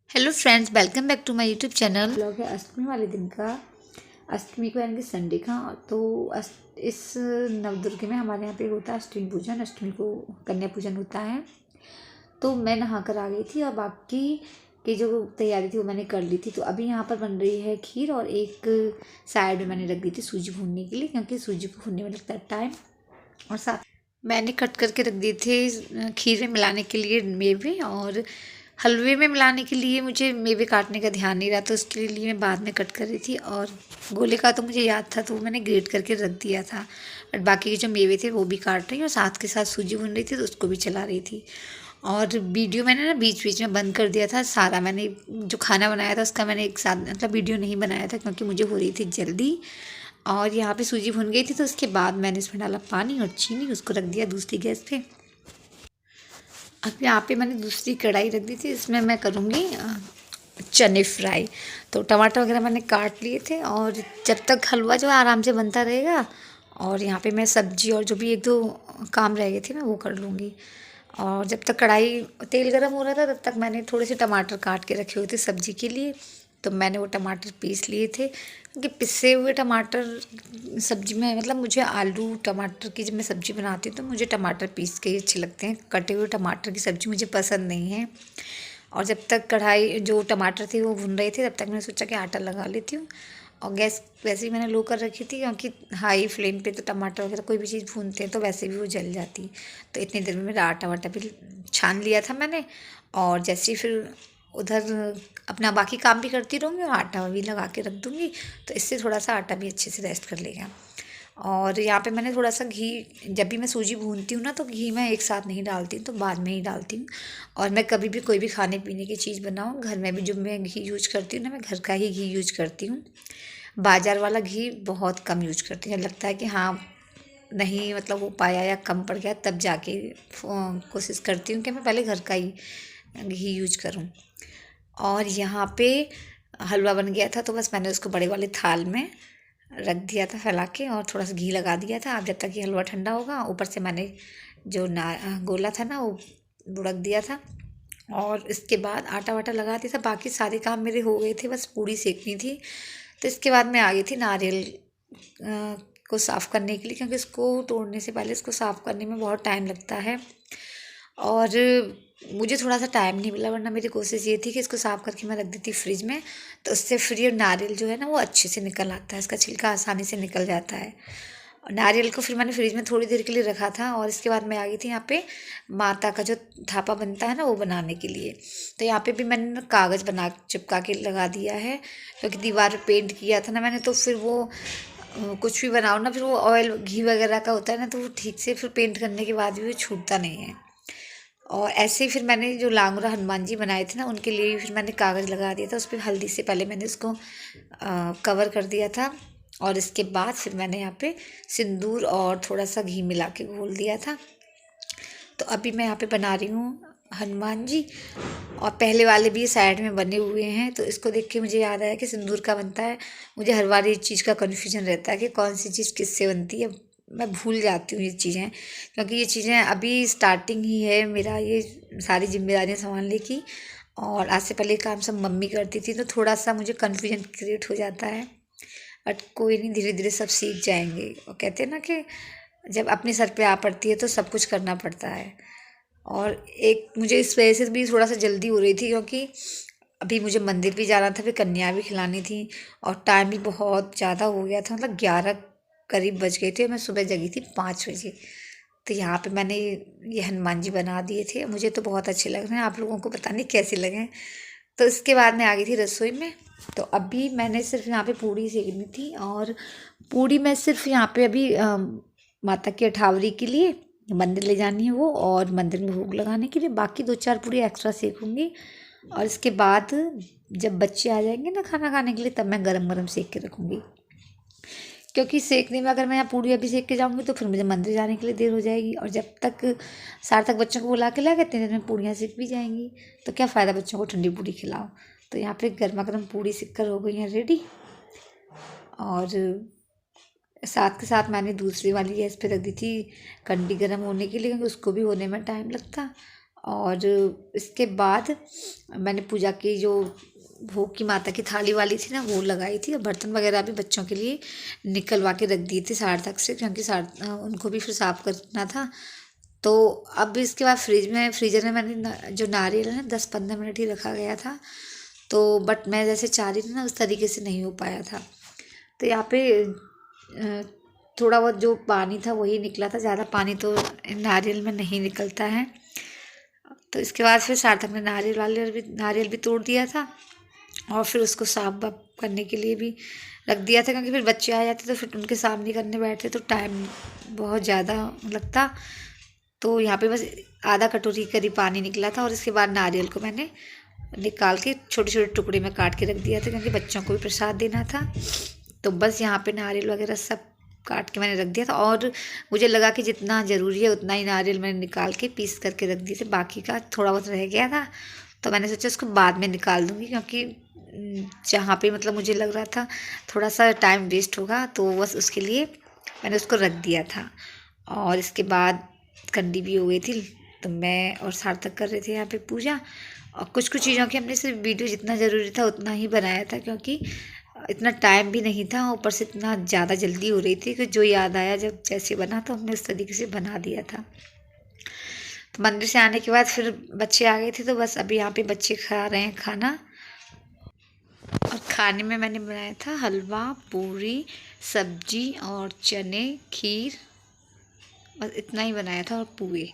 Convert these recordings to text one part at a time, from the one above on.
Hello friends, welcome back to my YouTube channel. Blog है अष्टमी वाले दिन का। अष्टमी को यानी कि संडे का। तो इस नवदुर्ग में हमारे यहाँ पे होता है अष्टमी पूजन। अष्टमी को कन्या पूजन होता है। तो मैं नहा कर आ गई थी और बाकी की जो तैयारी थी वो मैंने कर ली थी। तो अभी यहाँ पर बन रही है खीर और एक साइड में मैंने रख दी थी सूजी भूनने के लिए, क्योंकि सूजी को भूनने में लगता है टाइम। और साथ मैंने कट करके रख दी थी खीर में मिलाने के लिए मेवे, और हलवे में मिलाने के लिए मुझे मेवे काटने का ध्यान नहीं रहा, तो उसके लिए मैं बाद में कट कर रही थी। और गोले का तो मुझे याद था, तो वो मैंने ग्रेट करके रख दिया था। बट बाकी के जो मेवे थे वो भी काट रही हूँ और साथ के साथ सूजी भून रही थी, तो उसको भी चला रही थी। और वीडियो मैंने ना बीच बीच में बंद कर दिया था सारा। मैंने जो खाना बनाया था उसका मैंने एक साथ मतलब वीडियो नहीं बनाया था, क्योंकि मुझे हो रही थी जल्दी। और यहाँ पे सूजी भुन गई थी, तो उसके बाद मैंने इसमें डाला पानी और चीनी, उसको रख दिया दूसरी गैस पे। अब यहाँ पे मैंने दूसरी कढ़ाई रख दी थी, इसमें मैं करूँगी चने फ्राई। तो टमाटर वगैरह मैंने काट लिए थे, और जब तक हलवा जो है आराम से बनता रहेगा, और यहाँ पे मैं सब्जी और जो भी एक दो काम रह गए थे मैं वो कर लूँगी। और जब तक कढ़ाई तेल गर्म हो रहा था तब तक मैंने थोड़े से टमाटर काट के रखे हुए थे सब्जी के लिए। तो मैंने वो टमाटर पीस लिए थे, क्योंकि पिसे हुए टमाटर सब्जी में मतलब मुझे आलू टमाटर की जब मैं सब्ज़ी बनाती हूँ तो मुझे टमाटर पीस के ही अच्छे लगते हैं। कटे हुए टमाटर की सब्ज़ी मुझे पसंद नहीं है। और जब तक कढ़ाई जो टमाटर थे वो भुन रहे थे तब तक मैंने सोचा कि आटा लगा लेती हूँ। और गैस वैसे ही मैंने लो कर रखी थी, क्योंकि हाई फ्लेम पे तो टमाटर वगैरह कोई भी चीज़ भूनते हैं तो वैसे भी वो जल जाती। तो इतनी देर में मेरा आटा वाटा भी छान लिया था मैंने। और जैसे ही फिर उधर अपना बाकी काम भी करती रहूँगी और आटा भी लगा के रख दूँगी, तो इससे थोड़ा सा आटा भी अच्छे से रेस्ट कर लेगा। और यहाँ पे मैंने थोड़ा सा घी, जब भी मैं सूजी भूनती हूँ ना तो घी मैं एक साथ नहीं डालती हूँ, तो बाद में ही डालती हूँ। और मैं कभी भी कोई भी खाने पीने की चीज़ बनाऊँ घर में भी, जो मैं घी यूज करती हूँ ना, मैं घर का ही घी यूज करती हूँ। बाज़ार वाला घी बहुत कम यूज करती हूँ। लगता है कि हाँ नहीं मतलब हो पाया या कम पड़ गया, तब जाके कोशिश करती हूँ कि मैं पहले घर का ही घी यूज करूँ। और यहाँ पे हलवा बन गया था, तो बस मैंने उसको बड़े वाले थाल में रख दिया था फैला के, और थोड़ा सा घी लगा दिया था। अब जब तक ये हलवा ठंडा होगा, ऊपर से मैंने जो गोला था ना वो रख दिया था। और इसके बाद आटा वाटा लगा दिया था। बाकी सारे काम मेरे हो गए थे, बस पूड़ी सेकनी थी। तो इसके बाद मैं आ गई थी नारियल को साफ़ करने के लिए, क्योंकि इसको तोड़ने से पहले इसको साफ़ करने में बहुत टाइम लगता है। और मुझे थोड़ा सा टाइम नहीं मिला, वरना मेरी कोशिश ये थी कि इसको साफ़ करके मैं रख देती फ्रिज में, तो उससे फिर ये नारियल जो है ना वो अच्छे से निकल आता है, इसका छिलका आसानी से निकल जाता है। और नारियल को फिर मैंने फ्रिज में थोड़ी देर के लिए रखा था, और इसके बाद मैं आ गई थी यहाँ पे माता का जो थापा बनता है ना वो बनाने के लिए। तो यहाँ पे भी मैंने ना कागज़ बना चिपका के लगा दिया है, क्योंकि दीवार पे पेंट किया था ना मैंने, तो फिर वो कुछ भी बनाओ ना, फिर वो ऑयल घी वगैरह का होता है ना, तो वो ठीक से फिर पेंट करने के बाद भी वो छूटता नहीं है। और ऐसे ही फिर मैंने जो लांगुरा हनुमान जी बनाए थे ना उनके लिए भी फिर मैंने कागज़ लगा दिया था, उस पर हल्दी से पहले मैंने उसको कवर कर दिया था। और इसके बाद फिर मैंने यहाँ पे सिंदूर और थोड़ा सा घी मिला के घोल दिया था। तो अभी मैं यहाँ पे बना रही हूँ हनुमान जी, और पहले वाले भी साइड में बने हुए हैं। तो इसको देख के मुझे याद आया कि सिंदूर का बनता है। मुझे हर बार ये चीज़ का कन्फ्यूजन रहता है कि कौन सी चीज़ किससे बनती है, मैं भूल जाती हूँ ये चीज़ें, क्योंकि ये चीज़ें अभी स्टार्टिंग ही है मेरा ये सारी जिम्मेदारियाँ संभालने की। और आज से पहले काम सब मम्मी करती थी, तो थोड़ा सा मुझे कन्फ्यूजन क्रिएट हो जाता है। बट कोई नहीं, धीरे धीरे सब सीख जाएंगे। और कहते हैं ना कि जब अपने सर पे आ पड़ती है तो सब कुछ करना पड़ता है। और एक मुझे इस वजह से भी थोड़ा सा जल्दी हो रही थी, क्योंकि अभी मुझे मंदिर भी जाना था, फिर कन्या भी खिलानी थी, और टाइम भी बहुत ज़्यादा हो गया था, मतलब 11 करीब बज गए थे। मैं सुबह जगी थी 5 बजे। तो यहाँ पे मैंने ये हनुमान जी बना दिए थे, मुझे तो बहुत अच्छे लग रहे हैं, आप लोगों को पता नहीं कैसे लगे। तो इसके बाद मैं आ गई थी रसोई में। तो अभी मैंने सिर्फ यहाँ पे पूड़ी सेकनी थी, और पूड़ी मैं सिर्फ यहाँ पे अभी माता की अठावरी के लिए मंदिर ले जानी है वो, और मंदिर में भोग लगाने के लिए बाकी 2-4 पूड़ी एक्स्ट्रा सेकूँगी। और इसके बाद जब बच्चे आ जाएंगे ना खाना खाने के लिए, तब मैं गरम गरम सेक के रखूँगी, क्योंकि सेकने में अगर मैं यहाँ पूड़ी अभी सेक के जाऊँगी तो फिर मुझे मंदिर जाने के लिए देर हो जाएगी। और जब तक सार्थक बच्चों को बुला के लाए इतने देर में पूड़ियाँ सेक भी जाएंगी, तो क्या फ़ायदा बच्चों को ठंडी पूड़ी खिलाओ। तो यहाँ पे गर्मा गर्म पूड़ी सिक कर हो गई हैं रेडी। और साथ के साथ मैंने दूसरी वाली गैस पे रख दी थी कंडी गर्म होने के लिए, क्योंकि उसको भी होने में टाइम लगता। और इसके बाद मैंने पूजा की जो भोग की माता की थाली वाली थी ना वो लगाई थी, और बर्तन वगैरह भी बच्चों के लिए निकलवा के रख दिए थे सार्थक से, क्योंकि उनको भी फिर साफ करना था। तो अब इसके बाद फ्रीजर में मैंने जो नारियल है ना 10-15 मिनट ही रखा गया था। तो बट मैं जैसे चाह रही थी ना उस तरीके से नहीं हो पाया था। तो यहाँ पे थोड़ा बहुत जो पानी था वही निकला था, ज़्यादा पानी तो नारियल में नहीं निकलता है। तो इसके बाद फिर सार्थक ने नारियल भी तोड़ दिया था, और फिर उसको साफ वाफ करने के लिए भी रख दिया था, क्योंकि फिर बच्चे आ जाते तो फिर उनके सामने करने बैठते तो टाइम बहुत ज़्यादा लगता। तो यहाँ पे बस आधा कटोरी करीब पानी निकला था, और इसके बाद नारियल को मैंने निकाल के छोटे छोटे टुकड़े में काट के रख दिया था, क्योंकि बच्चों को भी प्रसाद देना था। तो बस यहाँ पे नारियल वगैरह सब काट के मैंने रख दिया था, और मुझे लगा कि जितना ज़रूरी है उतना ही नारियल मैंने निकाल के पीस करके रख दिए थे, बाकी का थोड़ा बहुत रह गया था। तो मैंने सोचा उसको बाद में निकाल दूँगी, क्योंकि जहाँ पे मतलब मुझे लग रहा था थोड़ा सा टाइम वेस्ट होगा, तो बस उसके लिए मैंने उसको रख दिया था। और इसके बाद कंडी भी हो गई थी, तो मैं और सार्थक कर रहे थे यहाँ पे पूजा। और कुछ कुछ चीज़ों की हमने सिर्फ वीडियो जितना ज़रूरी था उतना ही बनाया था, क्योंकि इतना टाइम भी नहीं था, ऊपर से इतना ज़्यादा जल्दी हो रही थी कि जो याद आया जब जैसे बना तो हमने उस तरीके से बना दिया था। तो मंदिर से आने के बाद फिर बच्चे आ गए थे, तो बस अभी यहाँ पे बच्चे खा रहे हैं खाना। और खाने में मैंने बनाया था हलवा, पूरी, सब्जी और चने, खीर, बस इतना ही बनाया था, और पूए।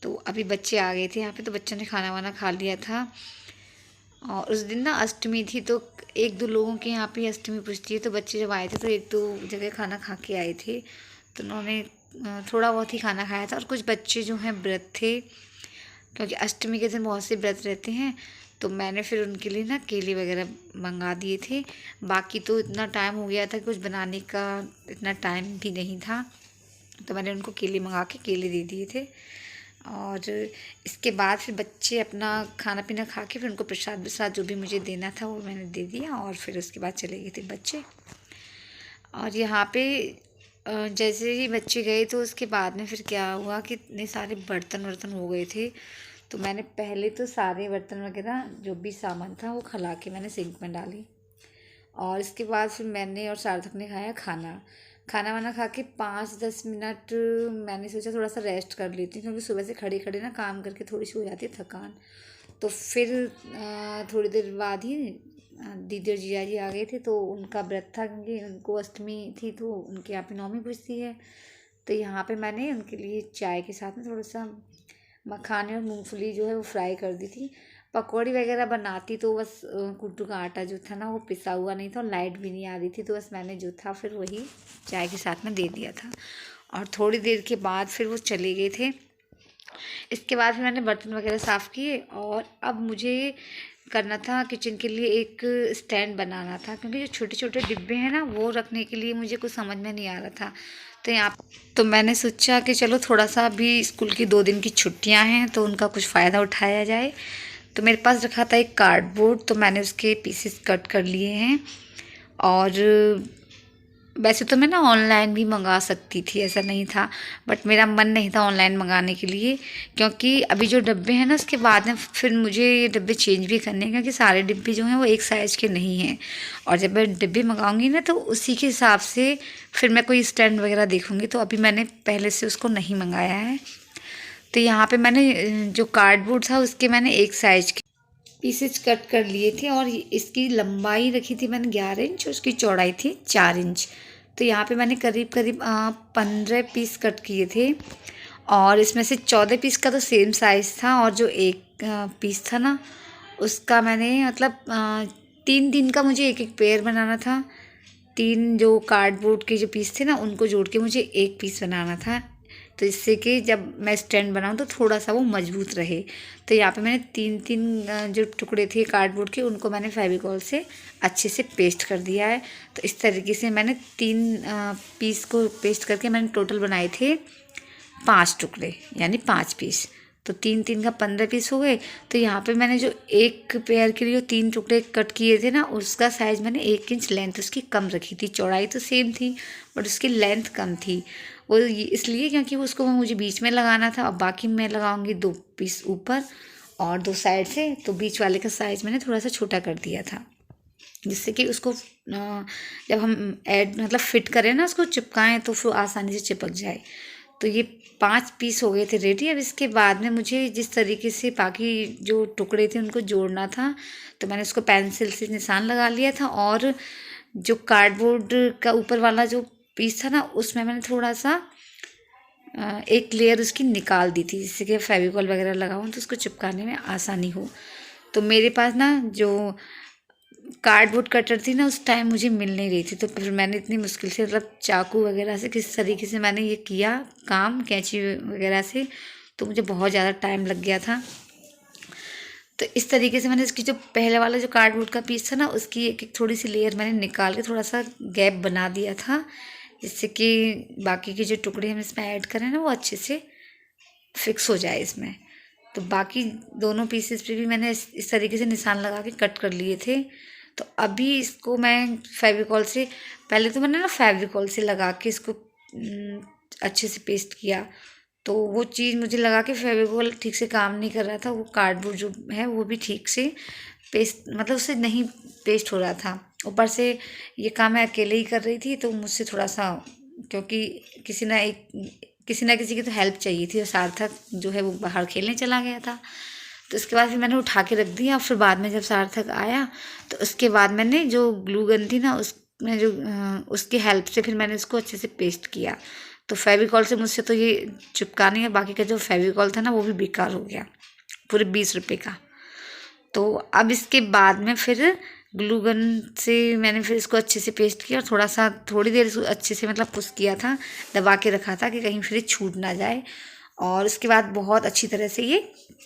तो अभी बच्चे आ गए थे यहाँ पे, तो बच्चों ने खाना वाना खा लिया था। और उस दिन ना अष्टमी थी, तो एक दो लोगों के यहाँ पे अष्टमी पूजती है, तो बच्चे जब आए थे तो एक दो जगह खाना खा के आए थे, तो उन्होंने थोड़ा बहुत ही खाना खाया था। और कुछ बच्चे जो हैं व्रत थे, क्योंकि अष्टमी के दिन बहुत से व्रत रहते हैं, तो मैंने फिर उनके लिए ना केले वगैरह मंगा दिए थे। बाकी तो इतना टाइम हो गया था कि कुछ बनाने का इतना टाइम भी नहीं था, तो मैंने उनको केले मंगा के केले दे दिए थे। और इसके बाद फिर बच्चे अपना खाना पीना खा के फिर उनको प्रसाद जो भी मुझे देना था वो मैंने दे दिया, और फिर उसके बाद चले गए थे बच्चे। और यहाँ पे जैसे ही बच्चे गए तो उसके बाद में फिर क्या हुआ कि इतने सारे बर्तन हो गए थे, तो मैंने पहले तो सारे बर्तन वगैरह जो भी सामान था वो खला के मैंने सिंक में डाली। और इसके बाद फिर मैंने और सार्थक ने खाया खाना वाना खा के 5-10 मिनट मैंने सोचा थोड़ा सा रेस्ट कर लेती हूँ, क्योंकि सुबह से खड़े खड़े ना काम करके थोड़ी सी हो जाती है थकान। तो फिर थोड़ी देर बाद ही दीदी और जीजा जी आ गए थे, तो उनका व्रत था, क्योंकि उनको अष्टमी थी तो उनके यहाँ पे नौमी पूजती है। तो यहाँ पे मैंने उनके लिए चाय के साथ में थोड़ा सा मखाने और मूंगफली जो है वो फ्राई कर दी थी। पकौड़ी वगैरह बनाती तो बस कुट्टू का आटा जो था ना वो पिसा हुआ नहीं था, और लाइट भी नहीं आ रही थी, तो बस मैंने जो था फिर वही चाय के साथ में दे दिया था। और थोड़ी देर के बाद फिर वो चले गए थे। इसके बाद फिर मैंने बर्तन वगैरह साफ़ किए, और अब मुझे करना था किचन के लिए एक स्टैंड बनाना था, क्योंकि जो छोटे छोटे डिब्बे हैं ना वो रखने के लिए मुझे कुछ समझ में नहीं आ रहा था। तो मैंने सोचा कि चलो थोड़ा सा अभी स्कूल की 2 दिन की छुट्टियां हैं तो उनका कुछ फ़ायदा उठाया जाए। तो मेरे पास रखा था एक कार्डबोर्ड, तो मैंने उसके पीसेस कट कर लिए हैं। और वैसे तो मैं ना ऑनलाइन भी मंगा सकती थी, ऐसा नहीं था, बट मेरा मन नहीं था ऑनलाइन मंगाने के लिए, क्योंकि अभी जो डब्बे हैं ना उसके बाद में फिर मुझे ये डब्बे चेंज भी करने हैं, क्योंकि सारे डिब्बे जो हैं वो एक साइज़ के नहीं हैं। और जब मैं डिब्बे मंगाऊंगी ना तो उसी के हिसाब से फिर मैं कोई स्टैंड वगैरह देखूंगी, तो अभी मैंने पहले से उसको नहीं मंगाया है। तो यहाँ पर मैंने जो कार्डबोर्ड था उसके मैंने एक साइज़ के पीसेज कट कर लिए थे, और इसकी लंबाई रखी थी मैंने 11 इंच, और उसकी चौड़ाई थी 4 इंच। तो यहाँ पे मैंने करीब 15 पीस कट किए थे, और इसमें से 14 पीस का तो सेम साइज़ था, और जो एक पीस था ना उसका मैंने मतलब 3 का मुझे एक पेयर बनाना था। 3 जो कार्डबोर्ड के जो पीस थे ना उनको जोड़ के मुझे एक पीस बनाना था, तो इससे कि जब मैं स्टैंड बनाऊँ तो थोड़ा सा वो मजबूत रहे। तो यहाँ पे मैंने 3 जो टुकड़े थे कार्डबोर्ड के उनको मैंने फेविकॉल से अच्छे से पेस्ट कर दिया है। तो इस तरीके से मैंने 3 पीस को पेस्ट करके मैंने टोटल बनाए थे 5 टुकड़े, यानी 5 पीस। तो 3 का 15 पीस हो गए। तो यहाँ पे मैंने जो एक पेयर के लिए 3 टुकड़े कट किए थे ना उसका साइज़ मैंने 1 इंच लेंथ उसकी कम रखी थी। चौड़ाई तो सेम थी बट उसकी लेंथ कम थी, वो इसलिए क्योंकि उसको मुझे बीच में लगाना था, और बाकी मैं लगाऊंगी 2 पीस ऊपर और 2 साइड से। तो बीच वाले का साइज़ मैंने थोड़ा सा छोटा कर दिया था, जिससे कि उसको जब हम मतलब फिट करें ना, उसको चिपकाएं तो फिर आसानी से चिपक जाए। तो ये 5 पीस हो गए थे रेडी। अब इसके बाद में मुझे जिस तरीके से बाकी जो टुकड़े थे उनको जोड़ना था, तो मैंने उसको पेंसिल से निशान लगा लिया था, और जो कार्डबोर्ड का ऊपर वाला जो पीस था ना, उसमें मैंने थोड़ा सा एक लेयर उसकी निकाल दी थी, जिससे कि फेविकॉल वगैरह लगाऊँ तो उसको चिपकाने में आसानी हो। तो मेरे पास ना जो कार्डबोर्ड कटर थी ना, उस टाइम मुझे मिल नहीं रही थी, तो फिर मैंने इतनी मुश्किल से मतलब चाकू वगैरह से किस तरीके से मैंने ये किया काम, कैंची वगैरह से, तो मुझे बहुत ज़्यादा टाइम लग गया था। तो इस तरीके से मैंने इसकी जो पहले वाला जो कार्डबोर्ड का पीस था ना, उसकी एक एक थोड़ी सी लेयर मैंने निकाल के थोड़ा सा गैप बना दिया था, जिससे कि बाकी के जो टुकड़े हम इसमें ऐड करें ना, वो अच्छे से फिक्स हो जाए इसमें। तो बाकी दोनों पीसेस पे भी मैंने इस तरीके से निशान लगा के कट कर लिए थे। तो अभी इसको मैं फेविकॉल से, पहले तो मैंने ना फेविकॉल से लगा के इसको अच्छे से पेस्ट किया, तो वो चीज़ मुझे लगा कि फेविकॉल ठीक से काम नहीं कर रहा था, वो कार्डबोर्ड जो है वो भी ठीक से पेस्ट मतलब उससे नहीं पेस्ट हो रहा था। ऊपर से ये काम मैं अकेले ही कर रही थी, तो मुझसे थोड़ा सा, क्योंकि किसी ना किसी की तो हेल्प चाहिए थी, और सार्थक जो है वो बाहर खेलने चला गया था। तो उसके बाद फिर मैंने उठा के रख दिया। फिर बाद में जब सार्थक आया, तो उसके बाद मैंने जो ग्लू गन थी ना, उसमें जो उसकी हेल्प से फिर मैंने इसको अच्छे से पेस्ट किया। तो फेविकॉल से मुझसे तो ये चिपका नहीं है, बाकी का जो फेविकॉल था ना वो भी बेकार हो गया, पूरे 20 रुपये का। तो अब इसके बाद में फिर ग्लू गन से मैंने फिर इसको अच्छे से पेस्ट किया, और थोड़ी देर इसको अच्छे से मतलब पुश किया था, दबा के रखा था कि कहीं फिर छूट ना जाए। और उसके बाद बहुत अच्छी तरह से ये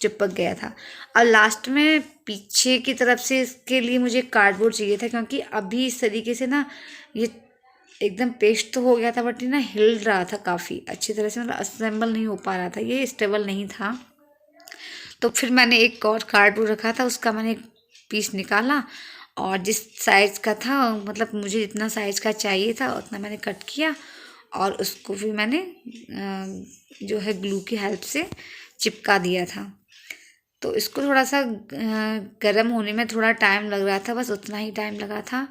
चिपक गया था। और लास्ट में पीछे की तरफ से इसके लिए मुझे कार्डबोर्ड चाहिए था, क्योंकि अभी इस तरीके से ना ये एकदम पेस्ट तो हो गया था, बट ये ना हिल रहा था काफ़ी अच्छी तरह से, मतलब असेंबल नहीं हो पा रहा था, ये स्टेबल नहीं था। तो फिर मैंने एक और कार्डबोर्ड रखा था, उसका मैंने एक पीस निकाला, और जिस साइज़ का था, मतलब मुझे जितना साइज़ का चाहिए था उतना मैंने कट किया, और उसको भी मैंने जो है ग्लू की हेल्प से चिपका दिया था। तो इसको थोड़ा सा गर्म होने में थोड़ा टाइम लग रहा था, बस उतना ही टाइम लगा था।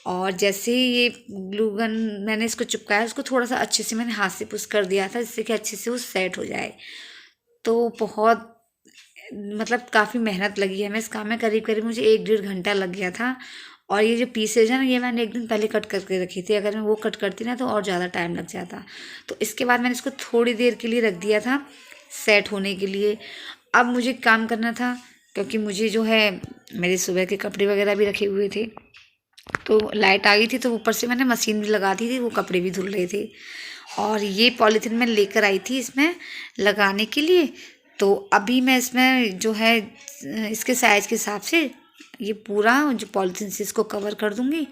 और जैसे ही ये ग्लू गन मैंने इसको चिपकाया, उसको थोड़ा सा अच्छे से मैंने हाथ से पुश कर दिया था, जिससे कि अच्छे से वो सेट हो जाए। तो बहुत मतलब काफ़ी मेहनत लगी है हमें इस काम में, करीब करीब मुझे 1-1.5 घंटा लग गया था। और ये जो पीसेज है ना, ये मैंने एक दिन पहले कट करके रखी थी, अगर मैं वो कट करती ना तो और ज़्यादा टाइम लग जाता। तो इसके बाद मैंने इसको थोड़ी देर के लिए रख दिया था सेट होने के लिए। अब मुझे काम करना था, क्योंकि मुझे जो है मेरे सुबह के कपड़े वगैरह भी रखे हुए थे, तो लाइट आ गई थी, तो ऊपर से मैंने मशीन भी लगा दी थी, वो कपड़े भी धुल रहे थे। और ये पॉलीथीन मैं लेकर आई थी इसमें लगाने के लिए। तो अभी मैं इसमें जो है इसके साइज़ के हिसाब से ये पूरा जो पॉलीथीन से इसको कवर कर दूँगी।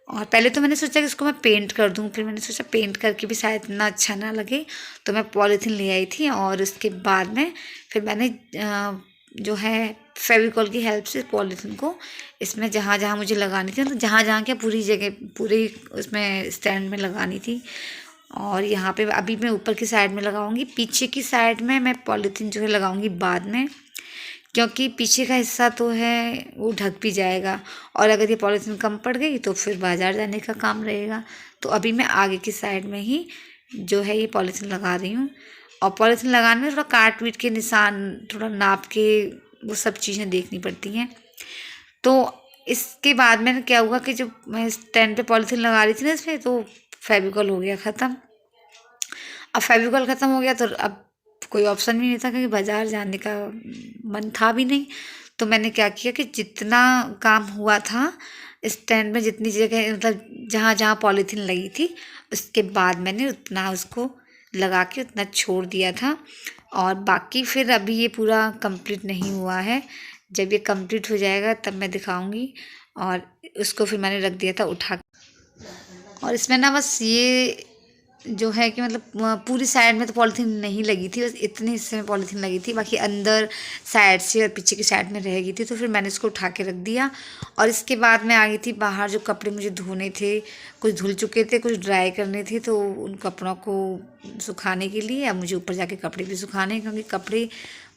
और पहले तो मैंने सोचा कि इसको मैं पेंट कर दूँ, फिर मैंने सोचा पेंट करके भी शायद इतना अच्छा ना लगे, तो मैं पॉलीथीन ले आई थी। और उसके बाद में फिर मैंने जो है फेविकॉल की हेल्प से पॉलीथीन को इसमें जहाँ जहाँ मुझे लगानी थी, तो जहाँ जहाँ क्या पूरी जगह पूरी उसमें स्टैंड में लगानी थी। और यहाँ पे अभी मैं ऊपर की साइड में लगाऊंगी, पीछे की साइड में मैं पॉलीथीन जो है लगाऊंगी बाद में, क्योंकि पीछे का हिस्सा तो है वो ढक भी जाएगा, और अगर ये पॉलीथीन कम पड़ गई तो फिर बाज़ार जाने का काम रहेगा। तो अभी मैं आगे की साइड में ही जो है ये पॉलीथीन लगा रही हूँ। और पॉलीथीन लगाने में थोड़ा काट पीट के निशान, थोड़ा नाप के, वो सब चीज़ें देखनी पड़ती हैं। तो इसके बाद में क्या हुआ कि जब मैं स्टैंड पे पॉलीथीन लगा रही थी ना इसमें, तो फेविकॉल हो गया ख़त्म। अब फेविकॉल ख़त्म हो गया तो अब कोई ऑप्शन भी नहीं था, क्योंकि बाज़ार जाने का मन था भी नहीं। तो मैंने क्या किया कि जितना काम हुआ था स्टैंड में, जितनी जगह मतलब जहाँ जहाँ पॉलीथीन लगी थी, उसके बाद मैंने उतना उसको लगा के उतना छोड़ दिया था। और बाकी फिर अभी ये पूरा कंप्लीट नहीं हुआ है, जब ये कंप्लीट हो जाएगा तब मैं दिखाऊंगी। और उसको फिर मैंने रख दिया था उठा, और इसमें ना बस ये जो है कि मतलब पूरी साइड में तो पॉलीथीन नहीं लगी थी, बस इतने हिस्से में पॉलीथीन लगी थी, बाकी अंदर साइड से और पीछे की साइड में रह गई थी। तो फिर मैंने इसको उठा के रख दिया और इसके बाद मैं आ गई थी बाहर। जो कपड़े मुझे धोने थे, कुछ धुल चुके थे, कुछ ड्राई करने थे, तो उन कपड़ों को सुखाने के लिए अब मुझे ऊपर जाके कपड़े भी सुखाने हैं, क्योंकि कपड़े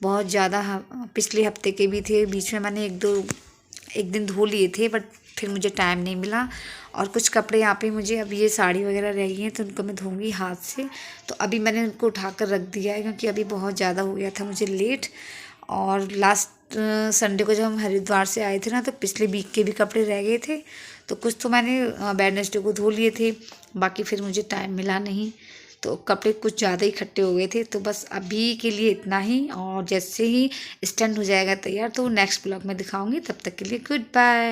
बहुत ज़्यादा पिछले हफ्ते के भी थे। बीच में मैंने एक दिन धो लिए थे, बट फिर मुझे टाइम नहीं मिला। और कुछ कपड़े यहाँ पे मुझे, अब ये साड़ी वगैरह रह गई हैं तो उनको मैं धोऊंगी हाथ से। तो अभी मैंने उनको उठा कर रख दिया है, क्योंकि अभी बहुत ज़्यादा हो गया था मुझे लेट। और लास्ट संडे को जब हम हरिद्वार से आए थे ना, तो पिछले वीक के भी कपड़े रह गए थे, तो कुछ तो मैंने वेडनेसडे को धो लिए थे, बाकी फिर मुझे टाइम मिला नहीं, तो कपड़े कुछ ज़्यादा ही इकट्ठे हो गए थे। तो बस अभी के लिए इतना ही, और जैसे ही स्टैंड हो जाएगा तैयार तो नेक्स्ट ब्लॉग में दिखाऊंगी। तब तक के लिए गुड बाय।